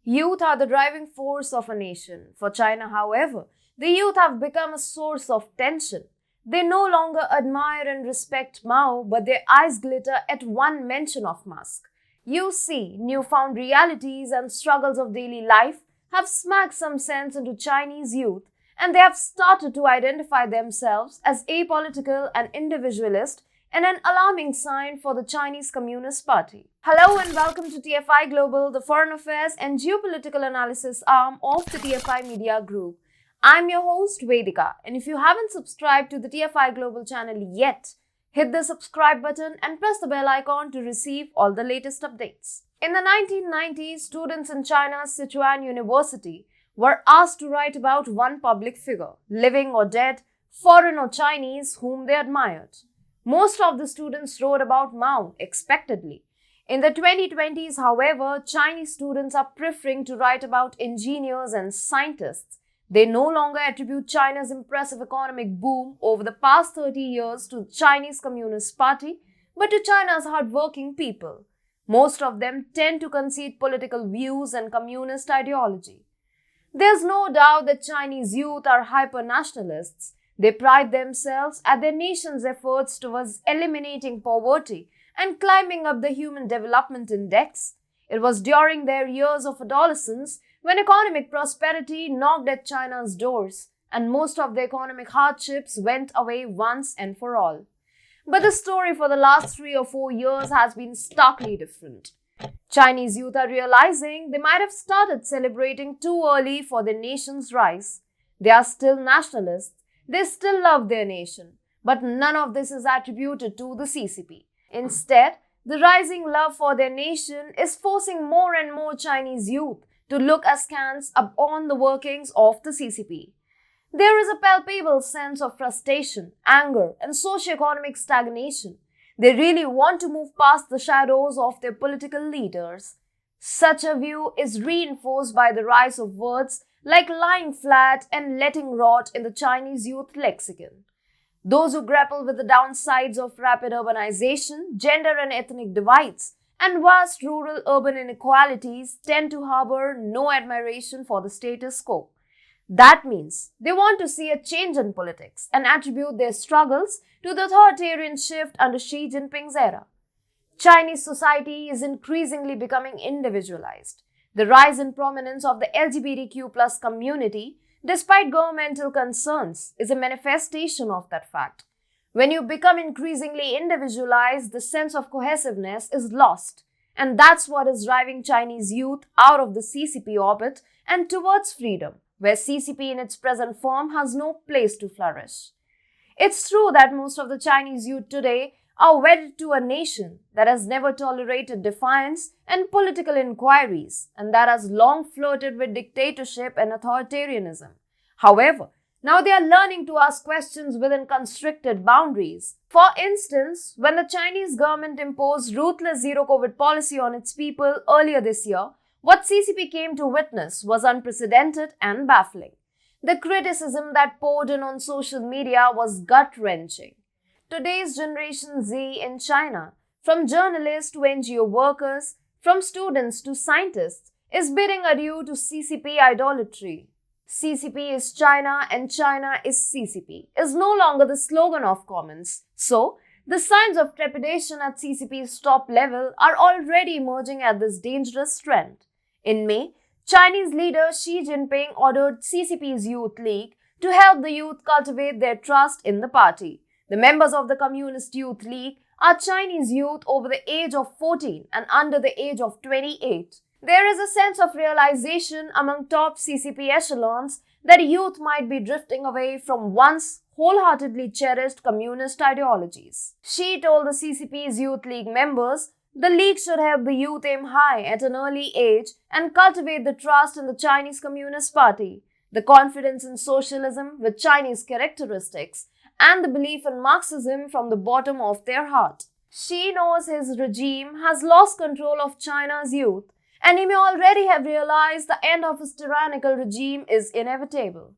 Youth are the driving force of a nation. For China, however, the youth have become a source of tension. They no longer admire and respect Mao, but their eyes glitter at one mention of Musk. You see, newfound realities and struggles of daily life have smacked some sense into Chinese youth, and they have started to identify themselves as apolitical and individualist, and an alarming sign for the Chinese Communist Party. Hello and welcome to TFI Global, the foreign affairs and geopolitical analysis arm of the TFI Media Group. I'm your host Vedika, and if you haven't subscribed to the TFI Global channel yet, hit the subscribe button and press the bell icon to receive all the latest updates. In the 1990s, students in China's Sichuan University were asked to write about one public figure, living or dead, foreign or Chinese, whom they admired. Most of the students wrote about Mao, expectedly. In the 2020s, however, Chinese students are preferring to write about engineers and scientists. They no longer attribute China's impressive economic boom over the past 30 years to the Chinese Communist Party, but to China's hardworking people. Most of them tend to concede political views and communist ideology. There's no doubt that Chinese youth are hyper-nationalists. They pride themselves at their nation's efforts towards eliminating poverty and climbing up the Human Development Index. It was during their years of adolescence when economic prosperity knocked at China's doors and most of the economic hardships went away once and for all. But the story for the last 3 or 4 years has been starkly different. Chinese youth are realizing they might have started celebrating too early for their nation's rise. They are still nationalists. They still love their nation, but none of this is attributed to the CCP. Instead, the rising love for their nation is forcing more and more Chinese youth to look askance upon the workings of the CCP. There is a palpable sense of frustration, anger, and socio-economic stagnation. They really want to move past the shadows of their political leaders. Such a view is reinforced by the rise of words like lying flat and letting rot in the Chinese youth lexicon. Those who grapple with the downsides of rapid urbanization, gender and ethnic divides, and vast rural-urban inequalities tend to harbor no admiration for the status quo. That means they want to see a change in politics and attribute their struggles to the authoritarian shift under Xi Jinping's era. Chinese society is increasingly becoming individualized. The rise in prominence of the LGBTQ+ community, despite governmental concerns, is a manifestation of that fact. When you become increasingly individualized, the sense of cohesiveness is lost. And that's what is driving Chinese youth out of the CCP orbit and towards freedom, where CCP in its present form has no place to flourish. It's true that most of the Chinese youth today are wedded to a nation that has never tolerated defiance and political inquiries, and that has long flirted with dictatorship and authoritarianism. However, now they are learning to ask questions within constricted boundaries. For instance, when the Chinese government imposed ruthless zero-COVID policy on its people earlier this year, what CCP came to witness was unprecedented and baffling. The criticism that poured in on social media was gut-wrenching. Today's Generation Z in China, from journalists to NGO workers, from students to scientists, is bidding adieu to CCP idolatry. CCP is China and China is CCP is no longer the slogan of Commons. So, the signs of trepidation at CCP's top level are already emerging at this dangerous trend. In May, Chinese leader Xi Jinping ordered CCP's Youth League to help the youth cultivate their trust in the party. The members of the Communist Youth League are Chinese youth over the age of 14 and under the age of 28. There is a sense of realization among top CCP echelons that youth might be drifting away from once wholeheartedly cherished communist ideologies. Xi told the CCP's Youth League members the league should help the youth aim high at an early age and cultivate the trust in the Chinese Communist Party, the confidence in socialism with Chinese characteristics, and the belief in Marxism from the bottom of their heart. Xi knows his regime has lost control of China's youth, and he may already have realized the end of his tyrannical regime is inevitable.